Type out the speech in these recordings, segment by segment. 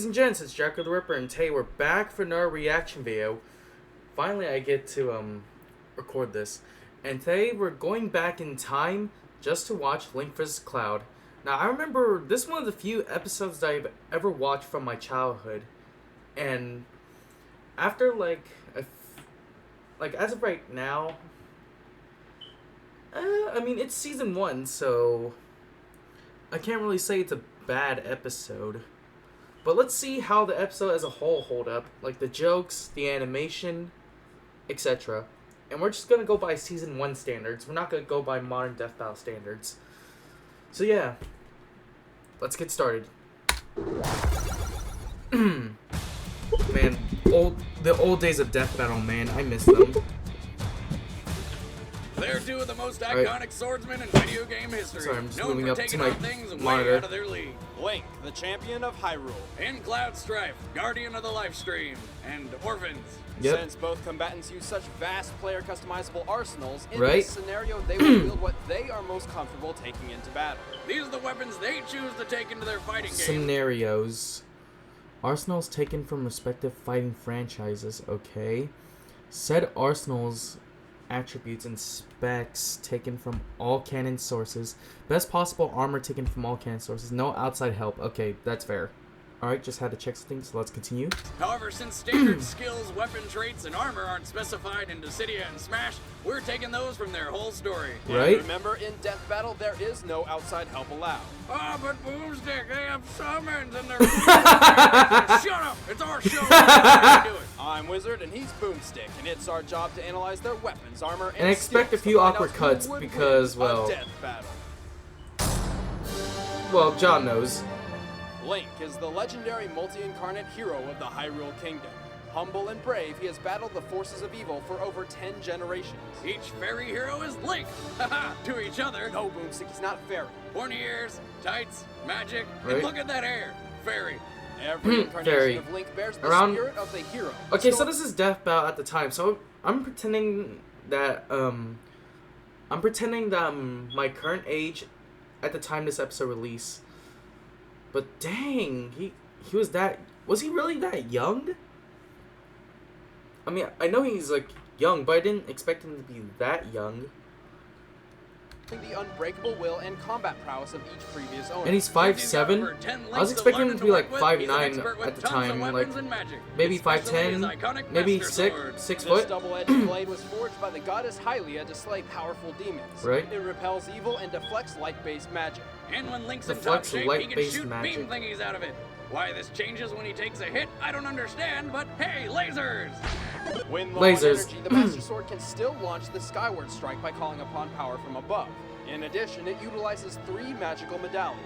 and gents, it's Jack the Ripper, and today we're back for another reaction video. Finally, I get to record this, and today we're going back in time just to watch Link vs. Cloud. Now, I remember this is one of the few episodes that I've ever watched from my childhood, and after as of right now, I mean it's season 1, so I can't really say it's a bad episode. But let's see how the episode as a whole hold up. Like the jokes, the animation, etc. And we're just going to go by Season 1 standards. We're not going to go by modern Death Battle standards. So yeah. Let's get started. Man, the old days of Death Battle, man. I miss them. They're two of the most iconic swordsmen in video game history. Sorry, I'm just known moving for up to taking my on things monitor. way out of their league. Link, the champion of Hyrule. And Cloud Strife, guardian of the live stream, and Orphans. Yep. Since both combatants use such vast player customizable arsenals, in Right. this scenario they will wield what they are most comfortable taking into battle. These are the weapons they choose to take into their fighting game. Scenarios. Arsenals taken from respective fighting franchises. Okay. Said arsenals attributes and specs taken from all canon sources. Best possible armor taken from all canon sources. No outside help. Okay, that's fair. Alright, just had to check something, so let's continue. However, since standard skills, weapon traits, and armor aren't specified in Dissidia and Smash, we're taking those from their whole story. Right? And remember, in Death Battle, there is no outside help allowed. Oh, but Boomstick, they have summons and they're... Shut up! It's our show! Do it. I'm Wizard, and he's Boomstick, and it's our job to analyze their weapons, armor, And expect a skills few to find awkward out cuts who would because, win a well- Death Battle. Well, John knows. Link is the legendary multi-incarnate hero of the Hyrule Kingdom. Humble and brave, he has battled the forces of evil for over 10 generations. Each fairy hero is Link! Haha! To each other. No, Boomstick, he's not fairy. Pointy ears, tights, magic, Right. and look at that hair! Fairy. Every incarnation Fairy. of Link bears the Around- spirit of the hero. Okay, so this is Death Battle at the time, so I'm pretending that, my current age at the time this episode released. But dang, he was he really that young? I mean, I know he's like young, but I didn't expect him to be that young. The unbreakable will and combat prowess of each previous owner. And he's 5'7". I was expecting him to be like 5'9" at the time, like maybe 5'10", maybe 6 This foot. double-edged blade was forged by the goddess Hylia to slay powerful demons. Right. It repels evil and deflects light-based magic. And when Link's in top Deflects shape, he can light-based shoot magic. beam thingies out of it. Why this changes when he takes a hit, I don't understand, but hey, lasers! When low Lasers. on energy, the Master Sword can still launch the Skyward Strike by calling upon power from above. In addition, it utilizes 3 magical medallions.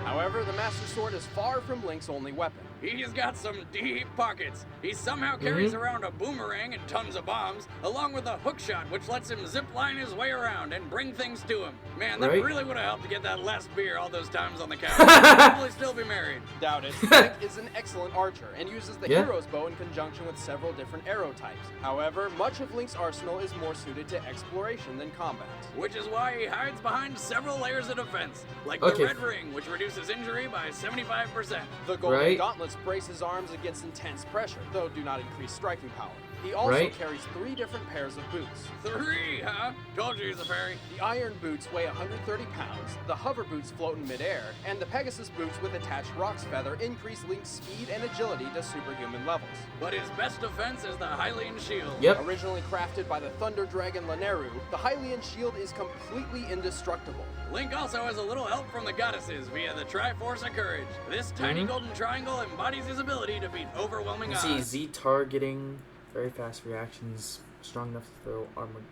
However, the Master Sword is far from Link's only weapon. He's got some deep pockets. He somehow carries around a boomerang and tons of bombs, along with a hook shot, which lets him zip line his way around and bring things to him. Man, that Right. really would have helped to get that last beer all those times on the couch. He'd probably still be married. Doubt it. Link is an excellent archer and uses the Yeah. hero's bow in conjunction with several different arrow types. However, much of Link's arsenal is more suited to exploration than combat. Which is why he hides behind several layers of defense, like Okay. the red ring, which reduces injury by 75%. The golden Right. gauntlets brace his arms against intense pressure, though do not increase striking power. He also Right. carries 3 different pairs of boots. 3, huh? Told you he's a fairy. The iron boots weigh 130 pounds, the hover boots float in midair, and the Pegasus boots with attached Roc's feather increase Link's speed and agility to superhuman levels. But his best defense is the Hylian shield. Yep. Originally crafted by the Thunder Dragon Lanayru, the Hylian shield is completely indestructible. Link also has a little help from the goddesses via the Triforce of Courage. This tiny golden triangle embodies his ability to beat overwhelming You odds. see Z targeting, very fast reactions, strong enough to throw armor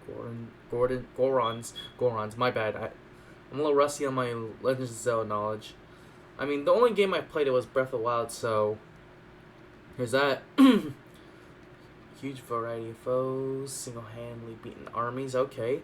Gorons. My bad. I'm a little rusty on my Legends of Zelda knowledge. I mean, the only game I played it was Breath of the Wild, so here's that. Huge variety of foes, single-handedly beaten armies. Okay.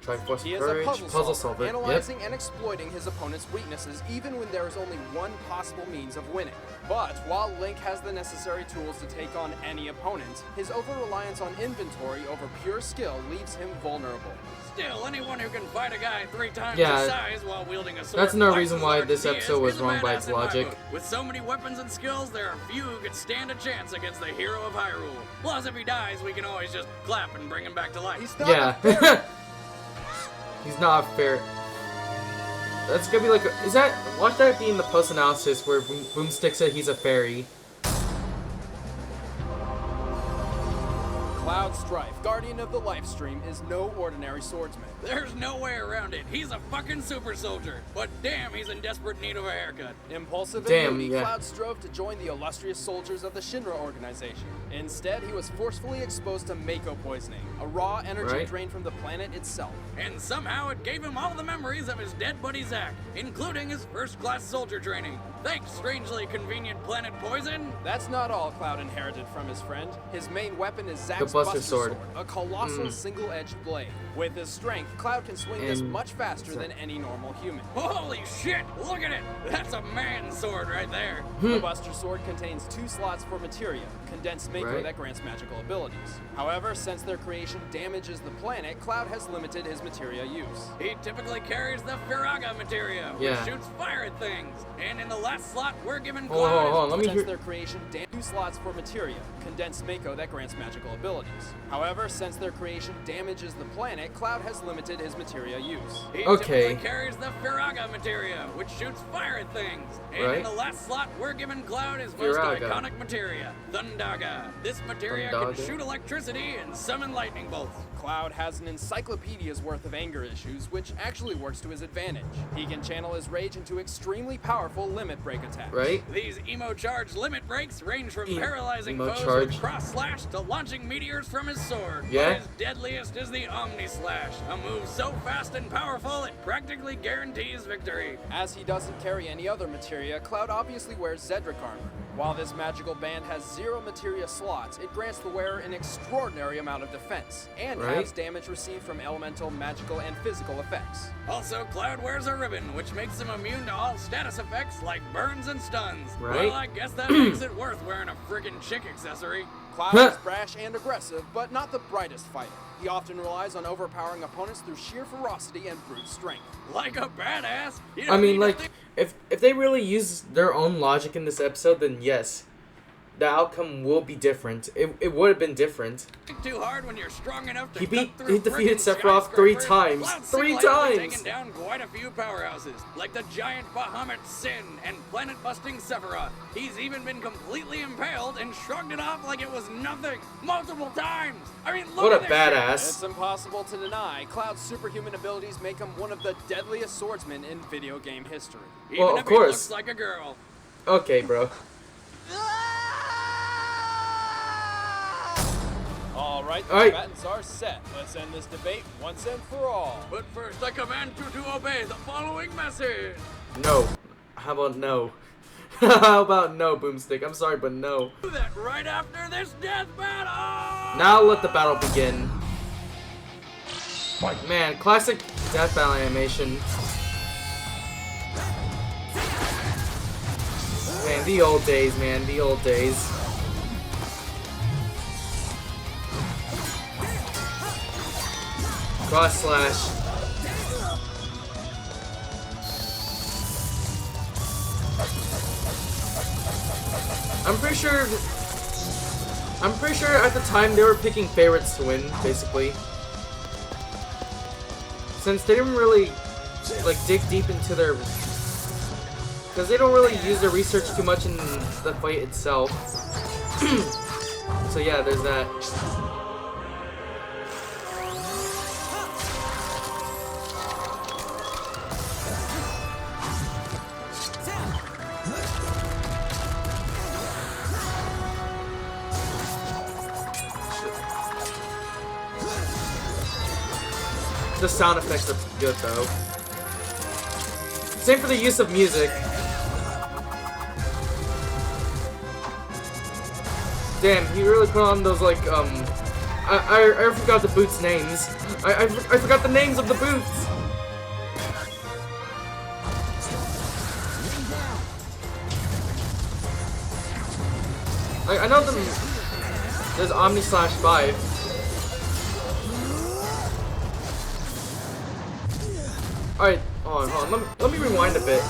Triforce He is Courage, a puzzle solver. analyzing and exploiting his opponent's weaknesses even when there is only one possible means of winning. But while Link has the necessary tools to take on any opponent, his over-reliance on inventory over pure skill leaves him vulnerable. Still, anyone who can fight a guy 3 times Yeah, his size while wielding a sword. that's no twice reason as why large this as he episode was is a wrong by badass its in my logic. book. With so many weapons and skills, there are few who could stand a chance against the hero of Hyrule. Plus, if he dies, we can always just clap and bring him back to life. He's not Yeah. He's not fair. That's gonna be like, is that, watch that be in the post-analysis where Boomstick said he's a fairy. Cloud Strife, Guardian of the Lifestream, is no ordinary swordsman. There's no way around it. He's a fucking super soldier. But damn, he's in desperate need of a haircut. Impulsive Damn, and moody, yeah. Cloud strove to join the illustrious soldiers of the Shinra organization. Instead, he was forcefully exposed to Mako poisoning, a raw energy Right. drain from the planet itself. And somehow it gave him all the memories of his dead buddy Zack, including his first-class soldier training. Thanks, strangely convenient planet poison. That's not all Cloud inherited from his friend. His main weapon is Zack's Buster Sword. a colossal single-edged blade. With his strength, Cloud can swing this And- much faster than any normal human. Holy shit, look at it! That's a man sword right there. The Buster Sword contains 2 slots for materia, condensed Mako Right. that grants magical abilities. However, since their creation damages the planet, Cloud has limited his materia use. He typically carries the Firaga materia, which Yeah. shoots fire at things. And in the last slot, we're given Hold on, Cloud. hold on, let me Since hear. their creation 2 slots for materia, condensed Mako that grants magical abilities. However, since their creation damages the planet, Cloud has limited his materia use. He Okay. typically carries the Firaga materia, which shoots fire at things. And Right. in the last slot, we're given Cloud his most Firaga. iconic materia, Thundaga. This materia Thundaga. can shoot electricity and summon lightning bolts. Cloud has an encyclopedia's worth of anger issues, which actually works to his advantage. He can channel his rage into extremely powerful limit break attacks. Right? These emo charge limit breaks range from paralyzing Emo foes charge. with cross slash to launching meteors from his sword. Yeah? But his deadliest is the Omni Slash, a move so fast and powerful it practically guarantees victory. As he doesn't carry any other materia, Cloud obviously wears Zedric armor. While this magical band has 0 materia slots, it grants the wearer an extraordinary amount of defense, and Right. halves damage received from elemental, magical, and physical effects. Also, Cloud wears a ribbon, which makes him immune to all status effects like burns and stuns. Right. Well, I guess that makes it worth wearing a friggin' chick accessory. Cloud is brash and aggressive, but not the brightest fighter. He often relies on overpowering opponents through sheer ferocity and brute strength. Like a badass. You I don't mean, need to like, think if they really use their own logic in this episode, then yes, the outcome will be different. It would have been different. too hard when you're strong enough to He cut through defeated frickin' Sephiroth 3 skyscrapers. times. Cloud 3 single-handedly times! taken down quite a few powerhouses, like the giant Bahamut Sin and planet-busting Sephiroth. He's even been completely impaled and shrugged it off like it was nothing multiple times. I mean, look What a at this shit. badass. It's impossible to deny, Cloud's superhuman abilities make him one of the deadliest swordsmen in video game history. Even Well, if of course. he looks like a girl. Okay, bro. All right, the All right. combatants are set. Let's end this debate once and for all. But first, I command you to obey the following message. No. How about no? How about no, Boomstick? I'm sorry, but no. Do that right after this death battle. Now let the battle begin. Man, classic death battle animation. Man, the old days, man, the old days. Cross slash. I'm pretty sure at the time they were picking favorites to win, basically. Since they didn't really like dig deep into their, because they don't really use their research too much in the fight itself. So yeah, there's that. The sound effects are good though. Same for the use of music. Damn, he really put on those like I forgot the boots' names. I forgot the names of the boots. I know them. There's Omni Slash 5. Alright, hold on. Let me rewind a bit.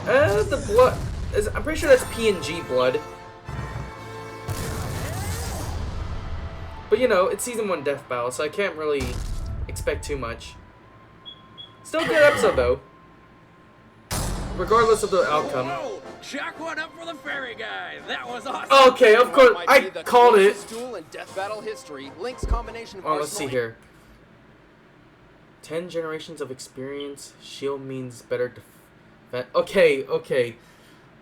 The blood is. I'm pretty sure that's PNG blood. But you know, it's season 1 death battle, so I can't really expect too much. Still a good episode though. Regardless of the outcome. Whoa! Jack one up for the fairy guy. That was awesome. Okay, of course, I called it. Duel in death battle history. Link's combination of Let's see here. 10 generations of experience. Shield means better defense. Okay.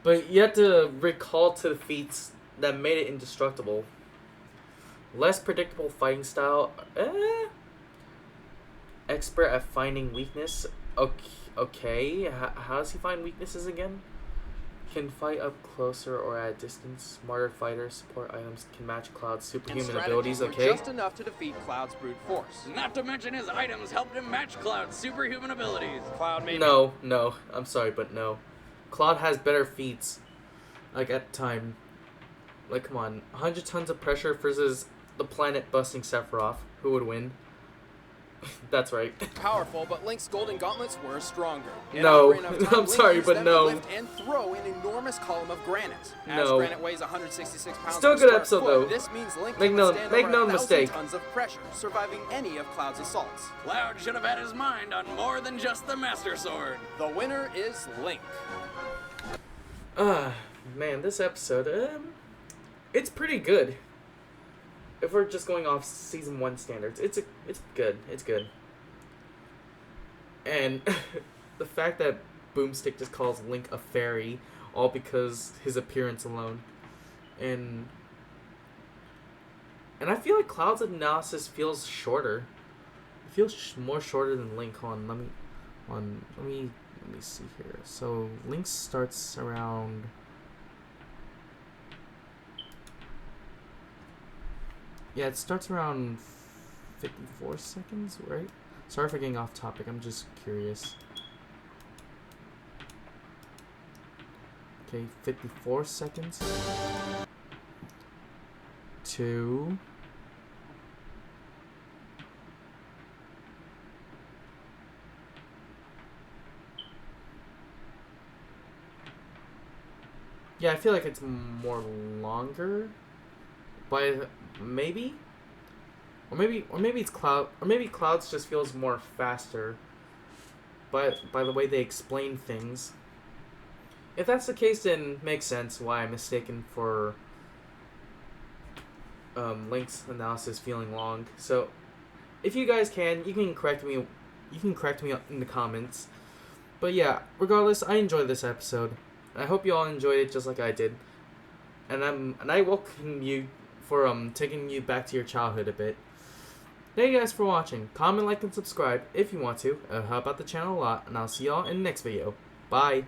But you have to recall to the feats that made it indestructible. Less predictable fighting style. Expert at finding weakness. Okay. How does he find weaknesses again? Can fight up closer or at a distance. Smarter fighters, support items, can match Cloud's superhuman abilities. Okay. Just enough to defeat Cloud's brute force. Not to mention his items helped him match Cloud's superhuman abilities. Cloud maybe. No. I'm sorry, but no. Cloud has better feats. Like at the time. Like come on, 100 tons of pressure versus the planet busting Sephiroth. Who would win? That's right. Powerful, but Link's golden gauntlets were stronger. No, I'm sorry, but no. Lift and throw an enormous column of granite. As No. granite weighs 166 pounds. Still a per good square episode, foot, though. This means Link Make can no- withstand make over no 1,000 mistake. tons of pressure, surviving any of Cloud's assaults. Cloud should have had his mind on more than just the Master Sword. The winner is Link. Man, this episode, it's pretty good. If we're just going off season 1 standards, it's good. It's good. And the fact that Boomstick just calls Link a fairy, all because his appearance alone, and I feel like Cloud's analysis feels shorter. It feels more shorter than Link. Let me see here. So Link starts around. Yeah, it starts around 54 seconds, right? Sorry for getting off topic, I'm just curious. Okay, 54 seconds. 2. Yeah, I feel like it's more longer. But maybe? Or maybe it's Cloud, or maybe Cloud's just feels more faster. But by the way they explain things. If that's the case, then makes sense why I'm mistaken for Link's analysis feeling long. So, if you guys can, you can correct me. You can correct me in the comments. But yeah, regardless, I enjoyed this episode. I hope you all enjoyed it just like I did. And I welcome you for taking you back to your childhood a bit. Thank you guys for watching. Comment, like, and subscribe if you want to. Help out the channel a lot, and I'll see y'all in the next video. Bye.